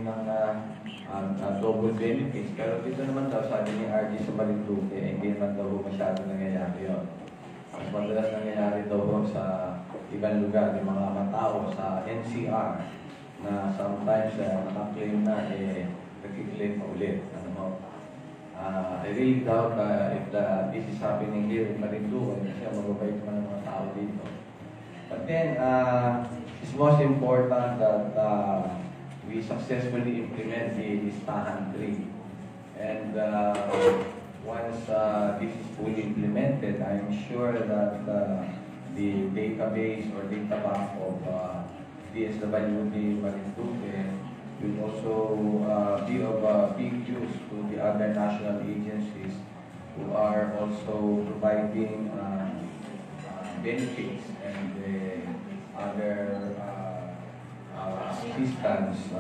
ng double benefits. Pero dito naman daw, sabi ni RG sa Marinduque, hindi naman daw masyado nangyayari yun. Mas madalas nangyayari daw sa ibang lugar, yung mga matao sa NCR na sometimes nakaklaim na nag-claim pa ulit. I really doubt if this is happening here in Marinduque kasi magabait naman ng mga tao dito. But then, it's most important that we successfully implement the listahan 3. And once this is fully implemented, I'm sure that the database or data bank of DSWD Marinduque will also be of big use to the other national agencies who are also providing benefits and other assistance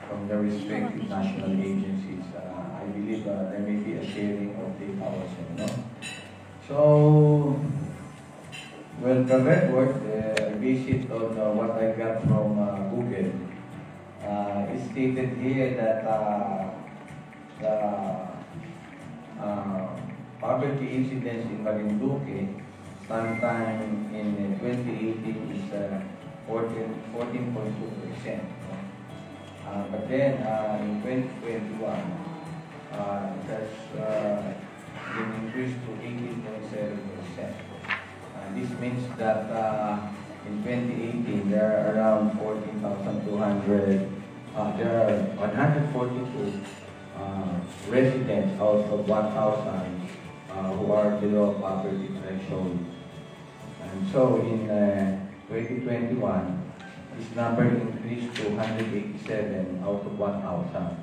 from the respective national agencies. I believe there may be a sharing of data also. No? So, well, the record, I base it on what I got from Google. It's stated here that the poverty incidence in Marinduque sometime in 2018 is 14.2%. But then in 2021, it has been increased to 18.7%. This means that in 2018, there are around 14,200, there are 142 residents out of 1,000 who are below poverty threshold. And so in 2021, this number increased to 187 out of 1,000.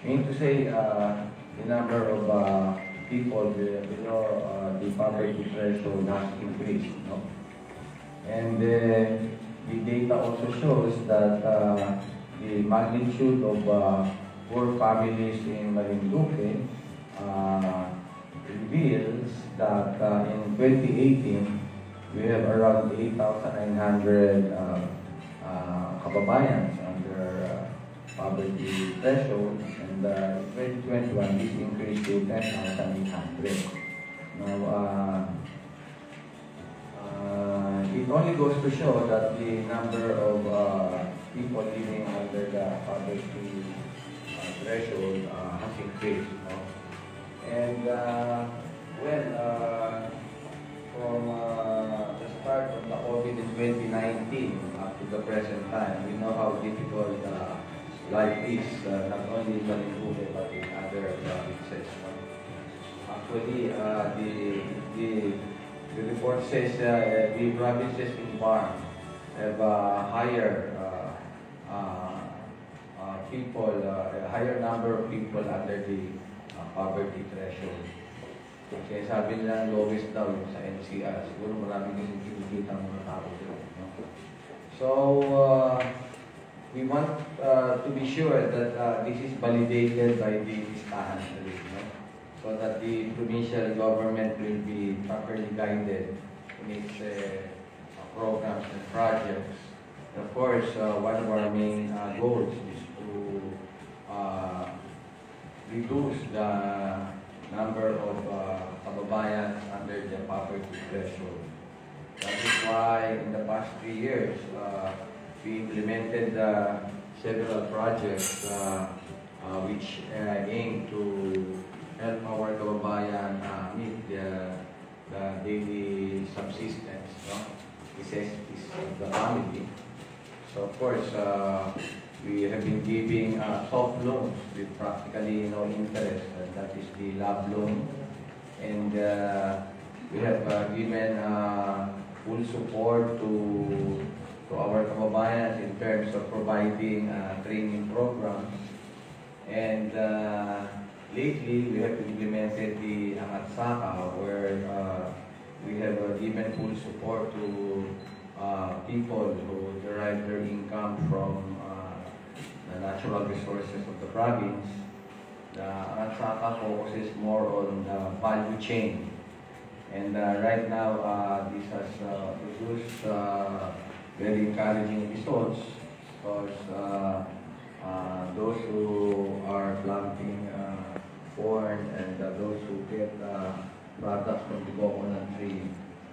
Meaning to say, the number of people below the poverty threshold has increased. No? And the data also shows that the magnitude of poor families in Marinduque reveals that in 2018, we have around 8,900 kababayans under poverty threshold, and in 2021, this increased to 10,800. Now, it only goes to show that the number of people living under the poverty threshold has increased. No? And from the start of the COVID in 2019 up to the present time, we know how difficult life is, not only in Marinduque but in other provinces. Actually, the report says the provinces in BAR have higher people, a higher number of people under the poverty threshold. Kaya sabi nila lowest daw yung sa NCR. Siguro marami kasi kinikita ng mga tao dito. No? So, we want to be sure that this is validated by the listahan, no? So that the provincial government will be properly guided in its programs and projects. And of course, one of our main goals is to reduce the number of kababayans under the poverty threshold. That is why in the past 3 years, we implemented several projects which aim to help our kababayan meet the daily subsistence, no? Necessities of the family. So of course, we have been giving soft loans with practically no interest, and that is the lab loan. And we have given full support to our kababayans in terms of providing training programs. And lately, we have implemented the Angat-Saka, where we have given full support to people who derive their income from the natural resources of the province. The Angat-Saka focuses more on the value chain. And right now, this has produced very encouraging results, because those who are planting corn and those who get products from the coconut tree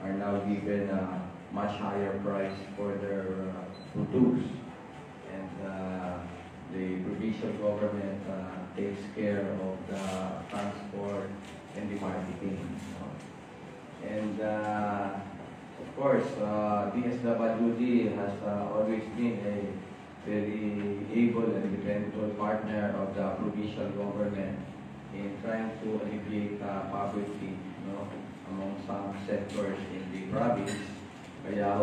are now given a much higher price for their produce. And the provincial government takes care of the transport and the marketing. And of course, DSWD has always been a very able and dependable partner of the provincial government in trying to alleviate poverty, among some sectors in the province. Kaya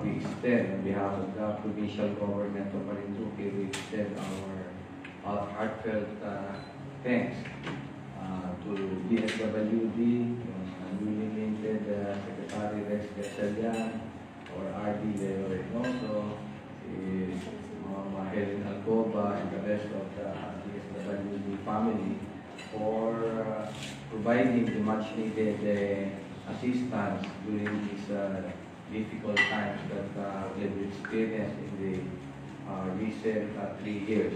we extend, on behalf of the provincial government of Marinduque, we extend our heartfelt thanks to DSWD, newly minted Secretary Rex Gatchalian, or RD Leo Reynoso, Mama Helen Alcoba, and the rest of the DSWD family for providing the much needed assistance during these difficult times that we've experienced in the recent 3 years.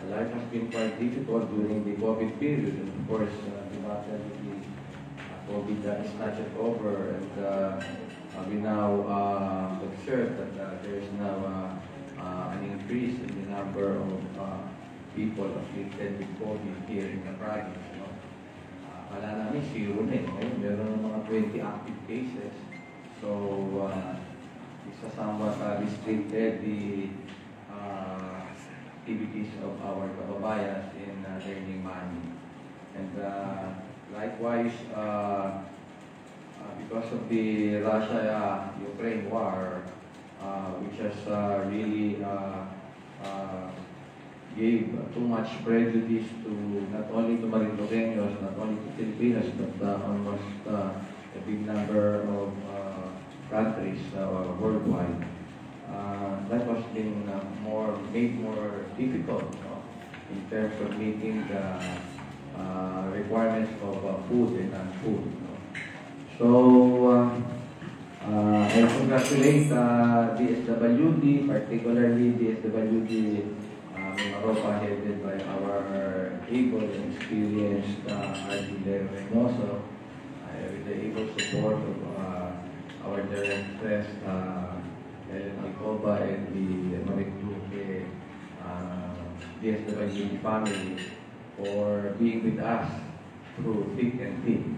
Life has been quite difficult during the COVID period, and of course, the battle with the COVID is not yet over, and we now observe that there is now an increase in the number of people afflicted with COVID here in the province. Kala namin zero na ngayon, meron ng mga 20 active cases. So, it's somewhat restricted the activities of our kababayans in earning money. And likewise, because of the Russia-Ukraine war, which has really gave too much prejudice to not only to Marinduqueños, not only to Filipinos, but almost a big number of countries worldwide. That was been made more difficult in terms of meeting the requirements of food and non-food. So I congratulate DSWD, particularly DSWD Maropa, headed by our able and experienced RD Leo Reynoso, with the able support of our directress Helen Alcoba and the Marinduque DSWD family for being with us through thick and thin,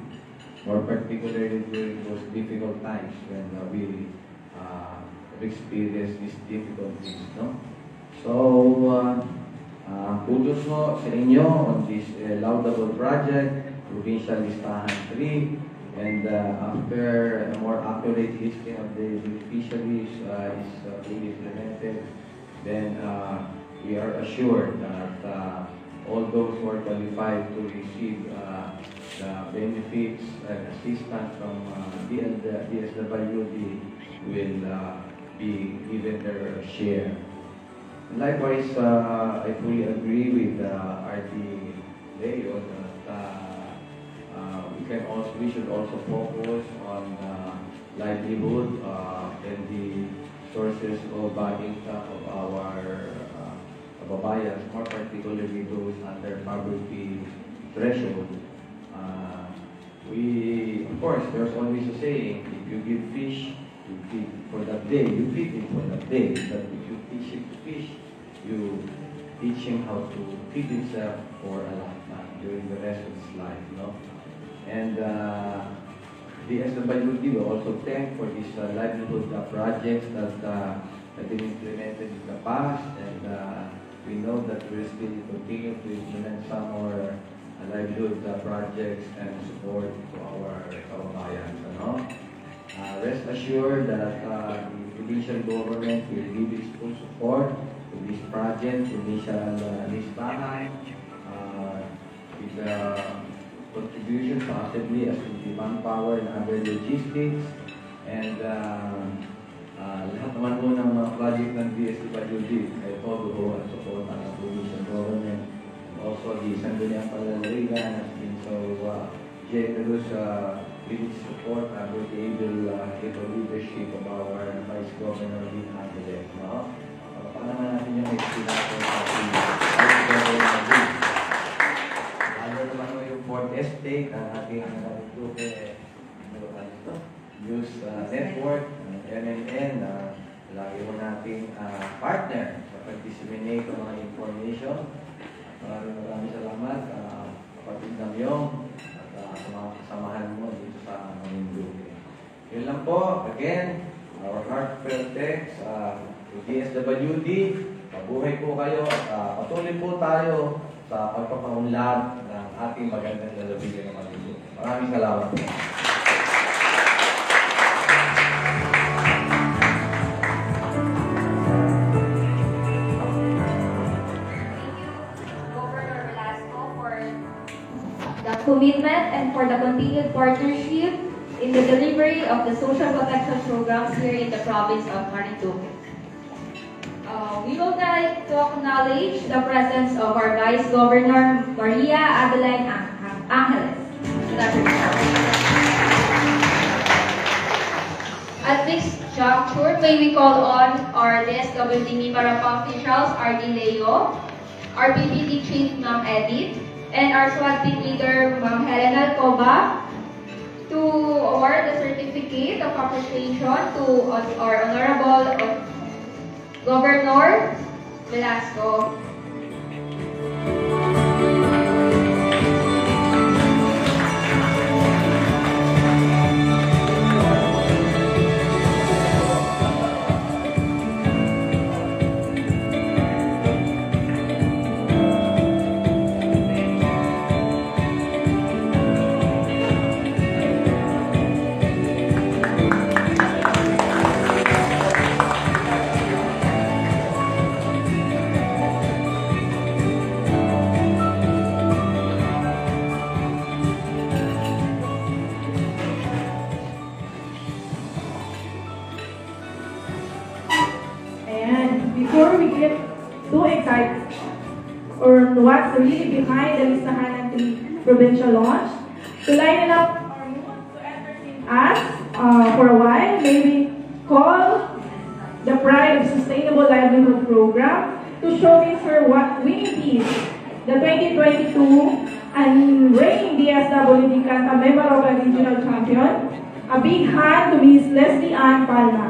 more particularly during those difficult times when we experienced these difficulties. So, kudos mo sa inyo on this laudable project, Provincial Listahan 3, and after a more accurate listing of the beneficiaries is being implemented, then we are assured that all those who are qualified to receive the benefits and assistance from DSWD will be given their share. Likewise, I fully agree with RD Leo that we should also focus on livelihood and the sources of income of our kababayans, more particularly those under poverty threshold. Of course, there's always a saying: if you give fish, you feed for that day, you feed it for that day. But if you teach him to fish, you teach him how to feed himself for a lifetime during the rest of his life, And the SWD will also thank for this livelihood projects that have been implemented in the past, and we know that we will still continue to implement some more livelihood projects and support to our kababayans. Rest assured that the provincial government will give its full support to this project, Provincial Listahan, with the contribution possibly as to the manpower and other logistics, and lahat naman po ng mga project ng DSWD ay todo at support ng provincial government. Also, the Sangguniang Panlalawigan has been so generous with its support with the able leadership of our Vice Governor Lynn Angeles. Paano natin yung experience State, ang ating news network, MNN, lagi mo nating partner sa pag-disseminate ng mga information. Maraming salamat, kapatid Namyong, at sa mga kasamahan mo dito sa Marinduque. Yun lang po, again, our heartfelt thanks to DSWD. Mabuhay po kayo at patuloy po tayo sa pagpapaunlad ng ating magandang lalawigan ng Marinduque. Maraming salamat po. Commitment and for the continued partnership in the delivery of the social protection programs here in the province of Marinduque. We would like to acknowledge the presence of our Vice Governor Maria Adeline Angeles. At this juncture, may we call on our DSWD Mimarapa officials, RD Leo, our PPD Chief Ma'am Edith, and our SWAT team leader, Ma'am Helena Alcoba, to award the certificate of appreciation to our Honorable Governor Velasco. Before we get too excited or what's really behind the Listahan and provincial launch, to lighten up our mood, to entertain us for a while, maybe call the Pride of Sustainable Livelihood Program to showcase her winning piece, the 2022 and reigning DSWD Kanta Memorable Regional Champion. A big hand to Ms. Leslie Ann Palma.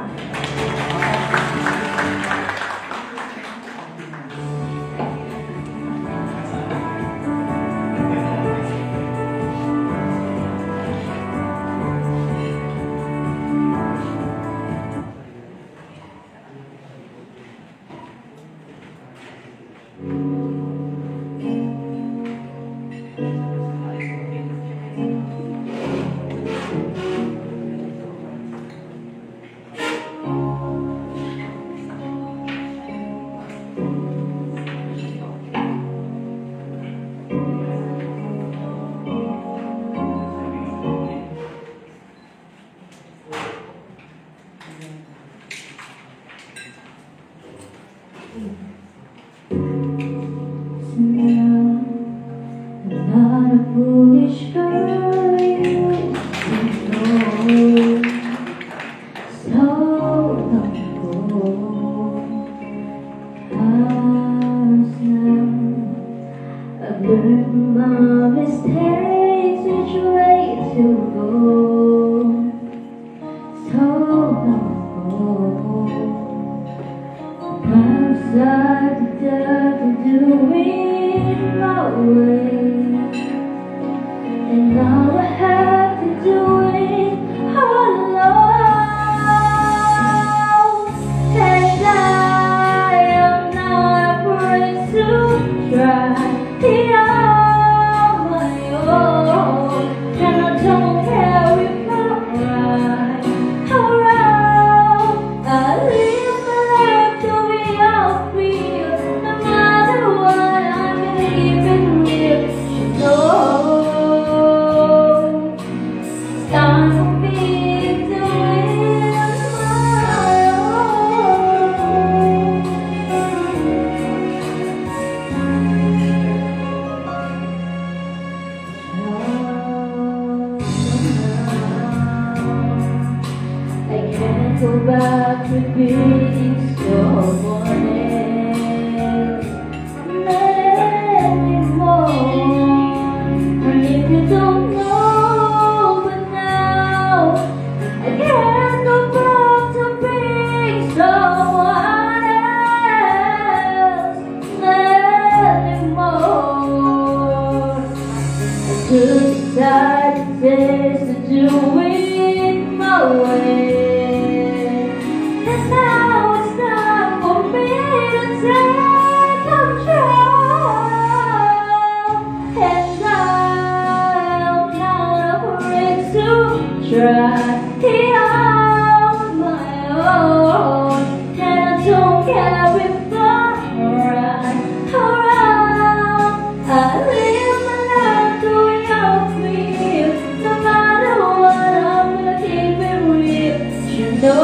No matter what, I'm gonna keep it real. days to do it my way. And now it's time for me to take control. And I'm not afraid to try it on my own. And I don't care if I'm right or wrong. I live my life doing how I feel. No matter what, I'm gonna keep it real. You know,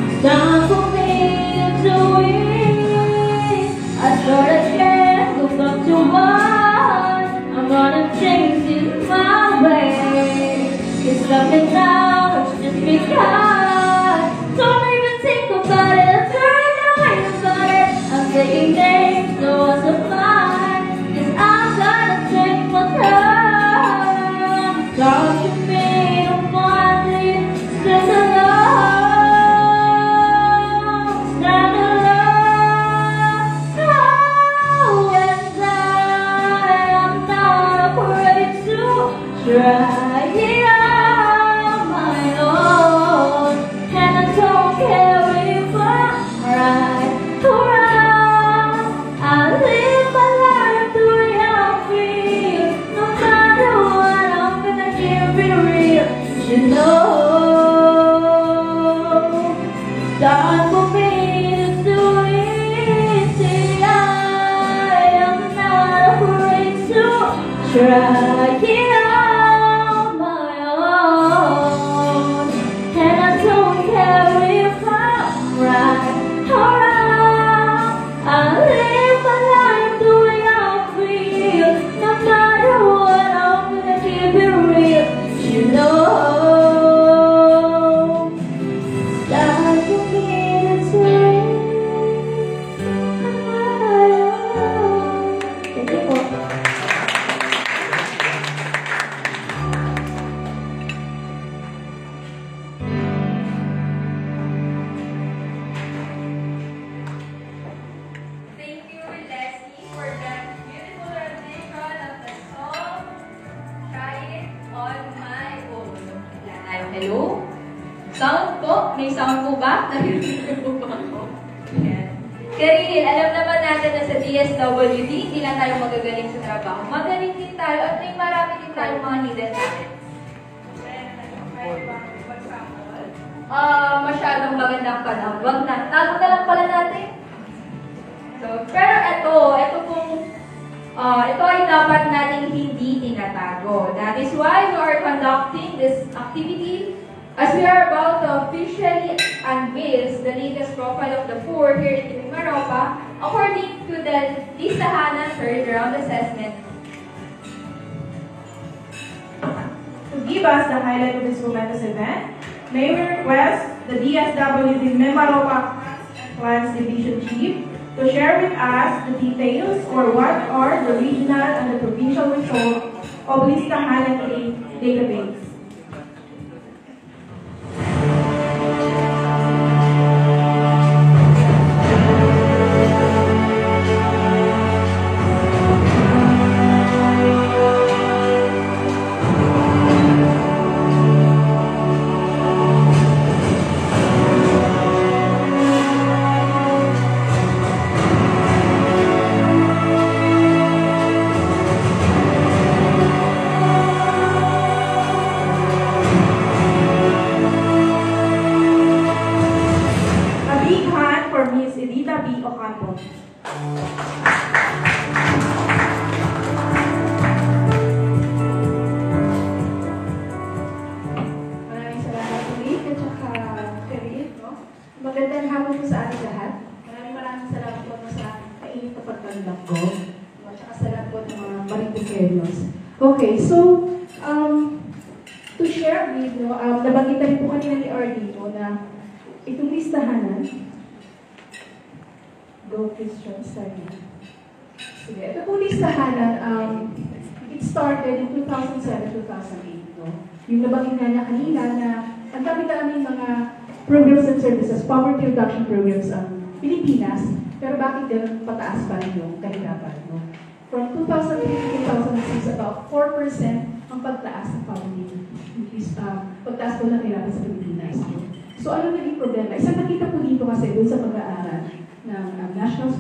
it's time for me to do it. I start again, go back to one. I'm gonna change it my way. It's coming now, it's just because. Don't even think about it, turn away about it. I'm saying names, no one's a mine. 'Cause I'm gonna take my time. Talk to me, don't want it, stand alone, stand alone. Oh, and I'm not afraid to try it on my own. And I don't care if I'm right or wrong. I live my life doing how I feel. No matter what, I'm gonna keep it real. You know, it's time for me to do it. See, I am not afraid to try it on my own. And I don't care if I'm right or wrong. I live my life doing how I feel. No matter what, I'm gonna keep it real. You know, it's time for me to do it. Thank you po. Thank you, Leslie, for that beautiful rendition of the song, Try It On My Own. Wala tayo. Hello? Sound po? May sound po ba? Narinig po ba ako? Yan. Karil, alam naman natin na sa DSWD, hindi lang tayo magagaling sa trabaho. Magaling din tayo at may marami din tayong mga hidden talents. Masyadong magandang panahon. Wag na. Tago na lang pala natin. So, pero ito ay dapat nating hindi tinatago. That is why we are conducting this activity as we are about to officially unveil the latest profile of the poor here in Mimaropa according to the Listahanan third round assessment. To give us the highlight of this momentous event, may we request the DSWD Mimaropa Clans Division Chief to share with us the details or what are the regional and the provincial results of Listahanan database. Magandang hapon po sa ating lahat. Maraming salamat po sa mainit na pagtanggap ko. At saka sa lahat po ng mga Maritiqueños. Okay, so, to share with you, nabanggit na rin po kanina ni Ardito na itong listahanan. Go, Christian, start na. Sige, ito po listahanan, it started in 2007-2008. No? Yung nabanggit na niya kanina na ang dami-dami mga programs and services, poverty reduction programs ang Pilipinas, pero bakit ganun pataas pa rin yung kahirapan? No? from 2003 to 2006, about 4% ang pagtaas ng poverty. Pagtaas po ng kahirapan sa Pilipinas. So ano naging problema? Isang nakita po dito kasi doon sa pag-aaral ng National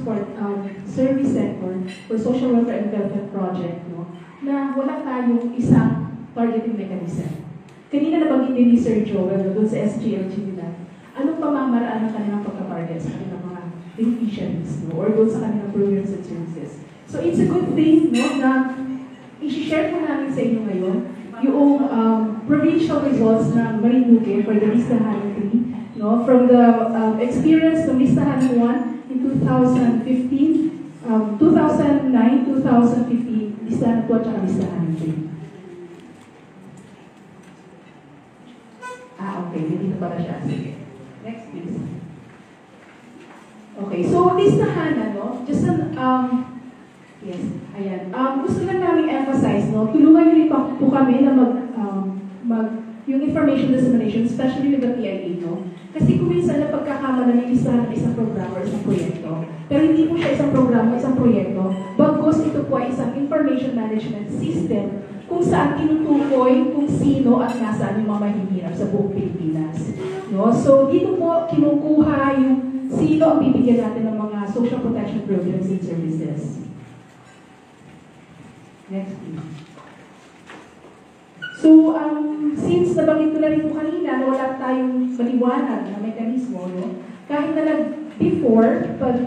Service Center for Social Welfare and Welfare Project, no, na wala tayong isang targeting mechanism. Kanina nabanggit ni Sir Joel doon sa SGLG nila, anong pamamaraan ng kanilang pagka-target sa kanilang mga beneficiaries, no, or doon sa kanilang programs and services. So it's a good thing, no, na i-share po namin sa inyo ngayon yung provincial results ng Marinduque for the Listahan 3, no, from the experience ng Listahan 1 in 2015, 2009, 2015, Listahan 2 at Listahan 3. Okay, dito para siya. Sige. Next, please. Okay, so listahan, ano, just an, yes, ayan. Gusto lang namin emphasize, no, tulungan niyo rin po kami na yung information dissemination, especially with the PIA, no? Kasi kung minsan na pagkakamala ng listahan ng isang programa or isang proyekto, pero hindi po siya isang programa, isang proyekto, bagkus ito po ay isang information management system kung saan tinutukoy kung sino at nasaan yung mga mahihirap sa buong Pilipinas. No? So, dito po kinukuha yung sino ang bibigyan natin ng mga social protection programs and services. Next, please. So, since nabanggit ko na rin po kanina na wala tayong maliwanag na mekanismo, no? Kahit na before, pag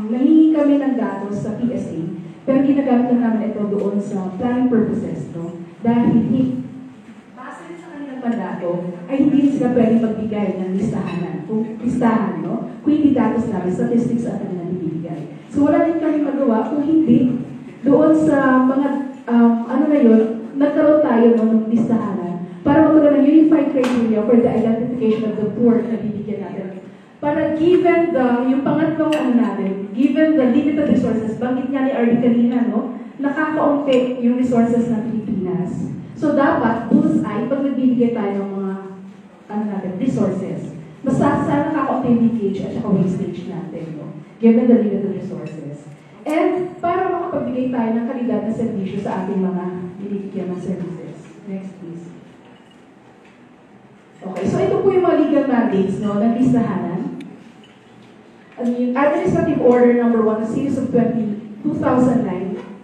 nahingi kami ng datos sa PSA, pero ginagamit lang namin ito doon sa planning purposes, no? Dahil base sa kanilang mandato, ay hindi sila pwede magbigay ng listahan, no? Kung hindi datos namin, statistics ang kanilang ibibigay. So wala rin kami magawa kung hindi doon sa mga, nagkaroon tayo ng listahan para magkaroon ng unified criteria for the identification of the poor na bibigyan natin. Para given yung pangatlong given the limited resources, banggit nga ni Ardy kanina, no, nakakaunti yung resources ng Pilipinas. So dapat, bullseye, pag nagbibigay tayo ng mga resources, basta sana nakakaunti yung leakage at saka wastage natin, no, given the limited resources. And para makapagbigay tayo ng kalidad na servisyo sa ating mga binibigyan ng services. Next, please. Okay, so ito po yung mga legal mandates, no, ng listahanan. Administrative Order Number 1 ng Series of 2009,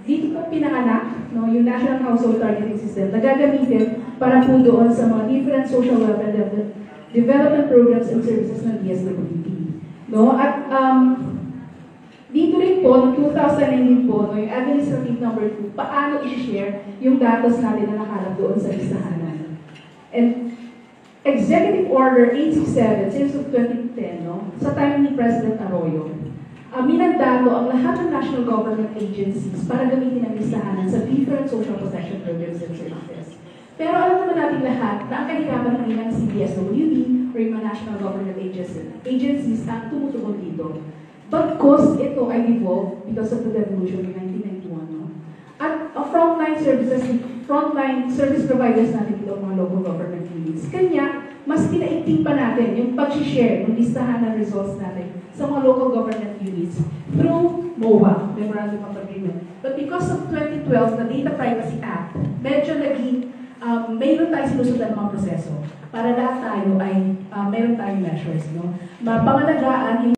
dito po pinanganak, no, yung National Household Targeting System na gagamitin para po doon sa mga different social welfare development programs and services ng DSWD. No? At dito rin po, noong 2019 po, no, yung Administrative Number 2, paano i-share yung datos natin na nakalap doon sa listahanan. And Executive Order 867, Series of 2010, no, sa time ni President Arroyo, minandato ang lahat ng national government agencies para gamitin ang listahanan sa different social protection programs and services. Pero alam naman natin lahat na ang kahirapan ng ilang CDSWD or yung mga national government agencies ang tumutugon dito. But cost ito ay evolved because of the revolution in 1991. No? At frontline service providers natin dito, mga local government units. Kanya, mas pinaigting pa natin yung pag-share, yung listahan ng results natin sa mga local government units through MOA, Memorandum of Agreement. But because of 2012, the Data Privacy Act, medyo naging mayroon tayong sinusundan ng mga proseso para lahat tayo ay mayroon tayong measures. No? Pangalagaan